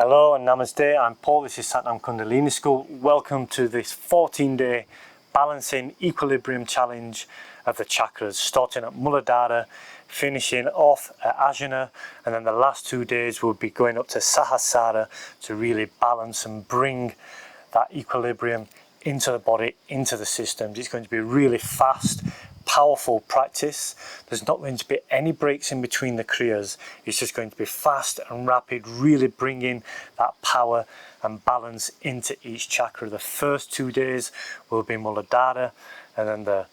Hello and Namaste, I'm Paul, this is Satnam Kundalini School. Welcome to this 14-day balancing equilibrium challenge of the chakras, starting at Muladhara, finishing off at Ajna, and then the last 2 days we'll be going up to Sahasrara to really balance and bring that equilibrium into the body, into the systems. It's going to be really fast, powerful practice. There's not going to be any breaks in between the kriyas. It's just going to be fast and rapid, really bringing that power and balance into each chakra. The first 2 days will be Muladhara, and then the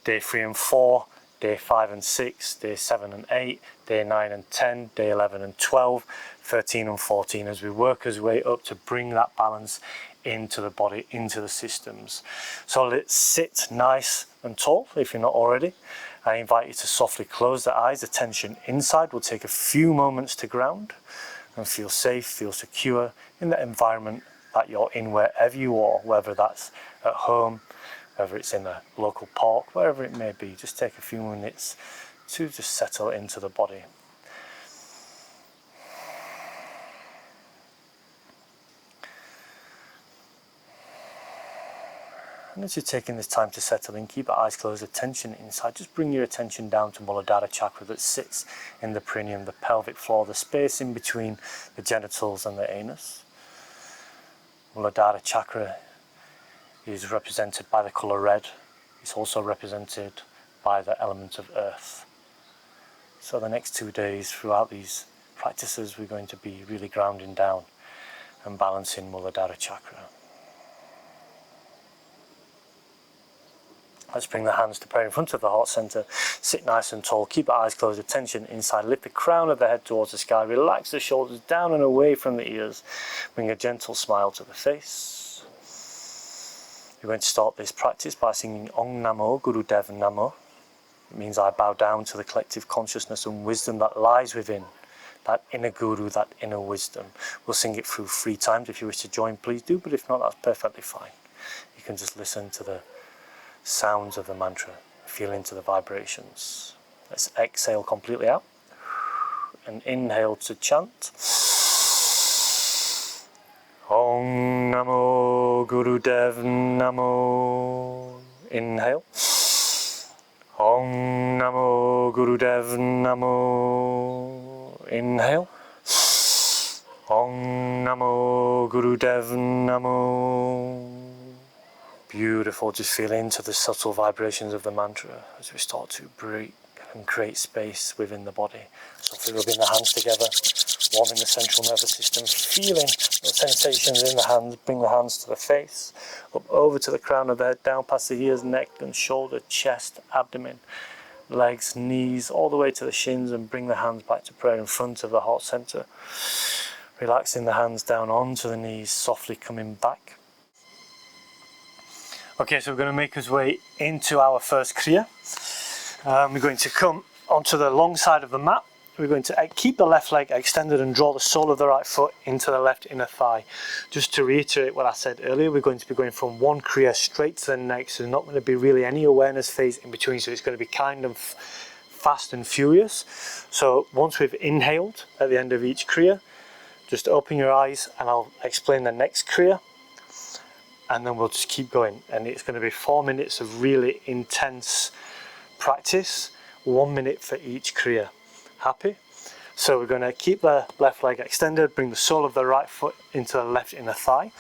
day 3 and 4, day 5 and 6, day 7 and 8, day 9 and 10, day 11 and 12, 13 and 14, as we work our way up to bring that balance into the body, into the systems. So let's sit nice and tall if you're not already. I invite you to softly close the eyes, attention inside. We'll take a few moments to ground and feel safe, feel secure in the environment that you're in, wherever you are, whether that's at home, whether it's in a local park, wherever it may be. Just take a few minutes to just settle into the body. And as you're taking this time to settle in, keep your eyes closed, attention inside. Just bring your attention down to Muladhara Chakra that sits in the perineum, the pelvic floor, the space in between the genitals and the anus. Muladhara Chakra is represented by the colour red. It's also represented by the element of earth. So the next 2 days throughout these practices, we're going to be really grounding down and balancing Muladhara Chakra. Let's bring the hands to prayer in front of the heart center. Sit nice and tall. Keep your eyes closed. Attention inside. Lift the crown of the head towards the sky. Relax the shoulders down and away from the ears. Bring a gentle smile to the face. We're going to start this practice by singing Om Namo Guru Dev Namo. It means I bow down to the collective consciousness and wisdom that lies within. That inner guru, that inner wisdom. We'll sing it through 3 times. If you wish to join, please do. But if not, that's perfectly fine. You can just listen to the sounds of the mantra, feel into the vibrations. Let's exhale completely out and inhale to chant Om Namo Guru Dev Namo. Inhale Om Namo Guru Dev Namo. Inhale Om Namo Guru Dev Namo. Beautiful, just feel into the subtle vibrations of the mantra as we start to break and create space within the body. Softly rubbing the hands together, warming the central nervous system, feeling the sensations in the hands. Bring the hands to the face, up over to the crown of the head, down past the ears, neck and shoulder, chest, abdomen, legs, knees, all the way to the shins, and bring the hands back to prayer in front of the heart center. Relaxing the hands down onto the knees, softly coming back. Okay, so we're going to make our way into our first Kriya. We're going to come onto the long side of the mat. We're going to keep the left leg extended and draw the sole of the right foot into the left inner thigh. Just to reiterate what I said earlier, we're going to be going from one Kriya straight to the next. There's not going to be really any awareness phase in between, so it's going to be kind of fast and furious. So once we've inhaled at the end of each Kriya, just open your eyes and I'll explain the next Kriya. And then we'll just keep going, and it's going to be 4 minutes of really intense practice, 1 minute for each Kriya. Happy? So we're going to keep the left leg extended, bring the sole of the right foot into the left inner thigh.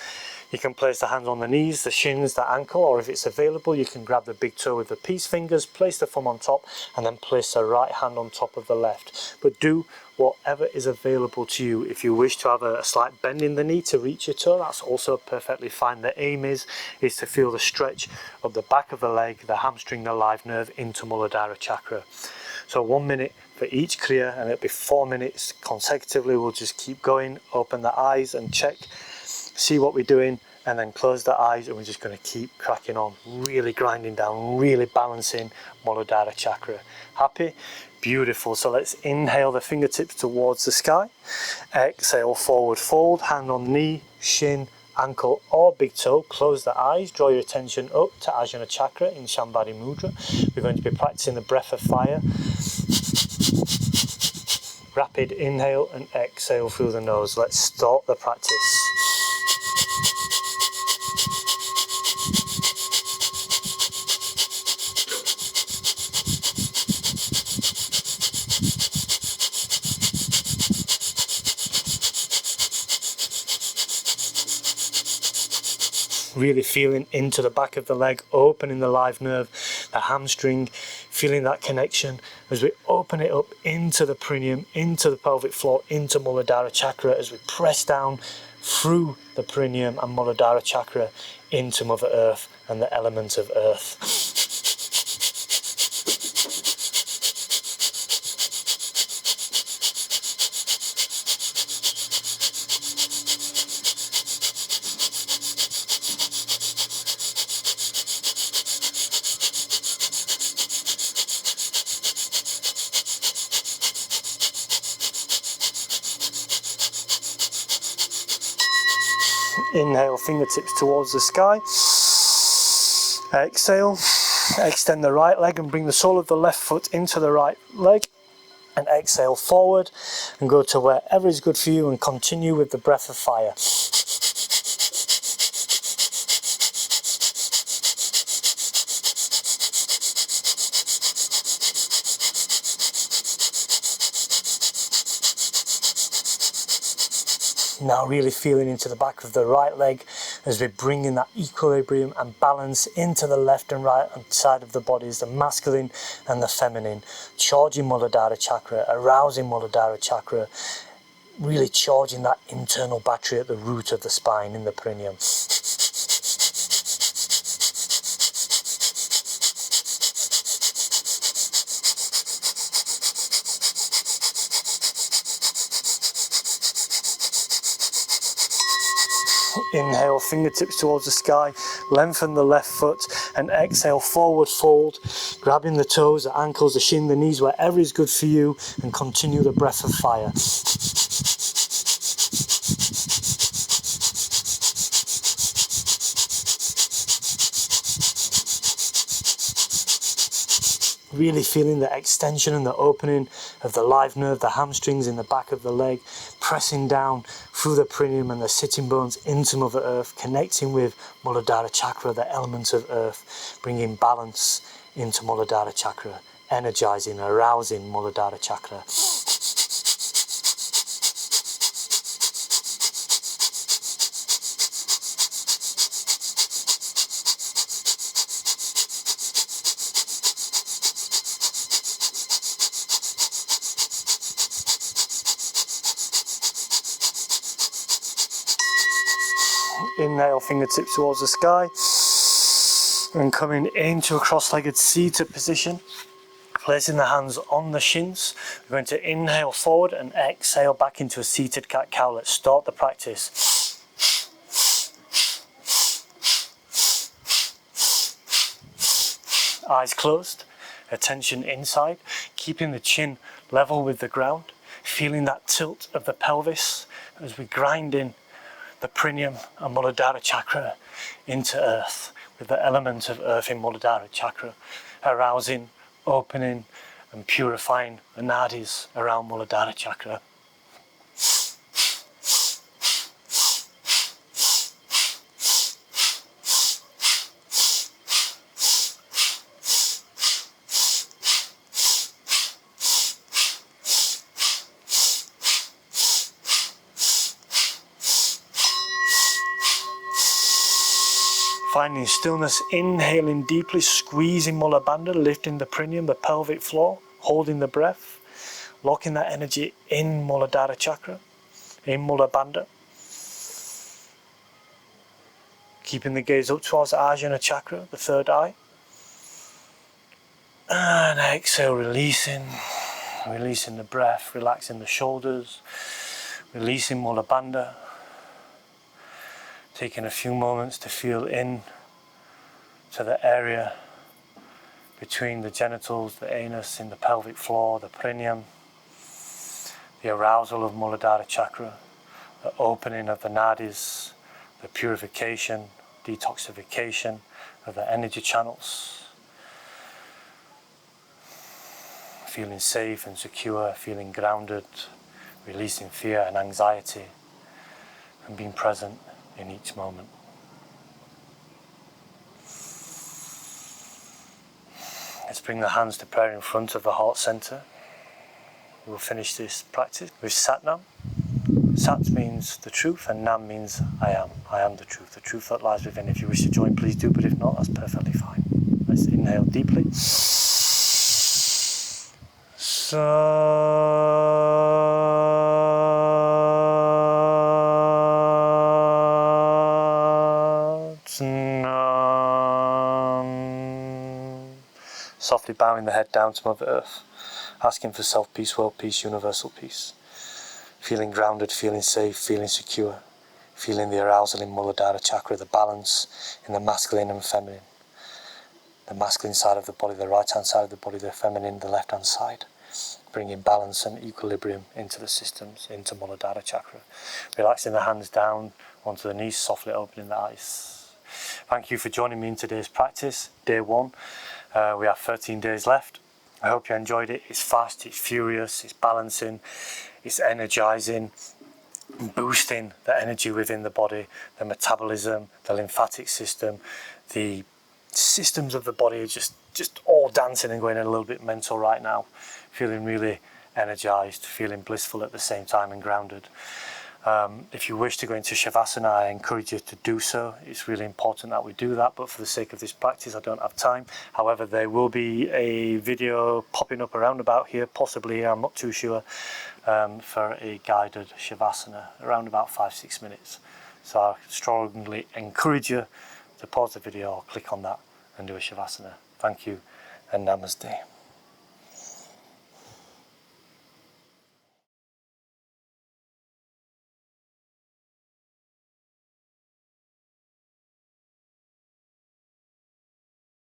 You can place the hands on the knees, the shins, the ankle, or if it's available, you can grab the big toe with the peace fingers, place the thumb on top, and then place the right hand on top of the left. But do whatever is available to you. If you wish to have a slight bend in the knee to reach your toe, that's also perfectly fine. The aim is to feel the stretch of the back of the leg, the hamstring, the live nerve into Muladhara Chakra. So 1 minute for each Kriya, and it'll be 4 minutes consecutively. We'll just keep going, open the eyes and check, see what we're doing, and then close the eyes, and we're just going to keep cracking on, really grinding down, really balancing Muladhara Chakra. Happy? Beautiful. So let's inhale the fingertips towards the sky. Exhale, forward fold, hand on knee, shin, ankle or big toe. Close the eyes, draw your attention up to Ajna Chakra in Shambhari Mudra. We're going to be practicing the breath of fire. Rapid inhale and exhale through the nose. Let's start the practice. Really feeling into the back of the leg, opening the live nerve, the hamstring, feeling that connection as we open it up into the perineum, into the pelvic floor, into Muladhara Chakra, as we press down through the perineum and Muladhara Chakra into Mother Earth and the element of earth. Inhale, fingertips towards the sky. Exhale, extend the right leg and bring the sole of the left foot into the right leg. And exhale forward and go to wherever is good for you and continue with the breath of fire. Now really feeling into the back of the right leg as we bring in that equilibrium and balance into the left and right side of the bodies, the masculine and the feminine, charging Muladhara Chakra, arousing Muladhara Chakra, really charging that internal battery at the root of the spine in the perineum. Inhale, fingertips towards the sky, lengthen the left foot and exhale, forward fold, grabbing the toes, the ankles, the shin, the knees, wherever is good for you, and continue the breath of fire. Really feeling the extension and the opening of the live nerve, the hamstrings in the back of the leg, pressing down through the perineum and the sitting bones into Mother Earth, connecting with Muladhara Chakra, the element of earth, bringing balance into Muladhara Chakra, energizing, arousing Muladhara Chakra. Inhale, fingertips towards the sky and coming into a cross-legged seated position, placing the hands on the shins. We're going to inhale forward and exhale back into a seated cat-cow. Let's start the practice. Eyes closed, attention inside, keeping the chin level with the ground, feeling that tilt of the pelvis as we grind in the perineum and Muladhara Chakra into earth, with the element of earth in Muladhara Chakra, arousing, opening and purifying the nadis around Muladhara Chakra. Finding stillness, inhaling deeply, squeezing Mula Bandha, lifting the perineum, the pelvic floor, holding the breath, locking that energy in Muladhara Chakra, in Mula Bandha. Keeping the gaze up towards the Ajna Chakra, the third eye. And exhale, releasing the breath, relaxing the shoulders, releasing Mula Bandha. Taking a few moments to feel in to the area between the genitals, the anus, in the pelvic floor, the perineum, the arousal of Muladhara Chakra, the opening of the nadis, the purification, detoxification of the energy channels. feeling safe and secure, feeling grounded, releasing fear and anxiety, and being present in each moment. Let's bring the hands to prayer in front of the heart center. We'll finish this practice with Sat Nam. Sat means the truth and Nam means I am. I am the truth that lies within. If you wish to join, please do, but if not, that's perfectly fine. Let's inhale deeply. Sat Nam. Softly bowing the head down to Mother Earth, asking for self-peace, world peace, universal peace. Feeling grounded, feeling safe, feeling secure. Feeling the arousal in Muladhara Chakra, the balance in the masculine and feminine. The masculine side of the body, the right hand side of the body, the feminine, the left hand side. Bringing balance and equilibrium into the systems, into Muladhara Chakra. Relaxing the hands down onto the knees, softly opening the eyes. Thank you for joining me in today's practice, day 1. We have 13 days left. I hope you enjoyed it. It's fast, it's furious, it's balancing, it's energizing, boosting the energy within the body, the metabolism, the lymphatic system, the systems of the body are just all dancing and going a little bit mental right now. Feeling really energized, feeling blissful at the same time and grounded. If you wish to go into Shavasana, I encourage you to do so. It's really important that we do that, but for the sake of this practice, I don't have time. However, there will be a video popping up around about here, possibly here, I'm not too sure, for a guided Shavasana, around about 5-6 minutes. So I strongly encourage you to pause the video or click on that and do a Shavasana. Thank you and Namaste.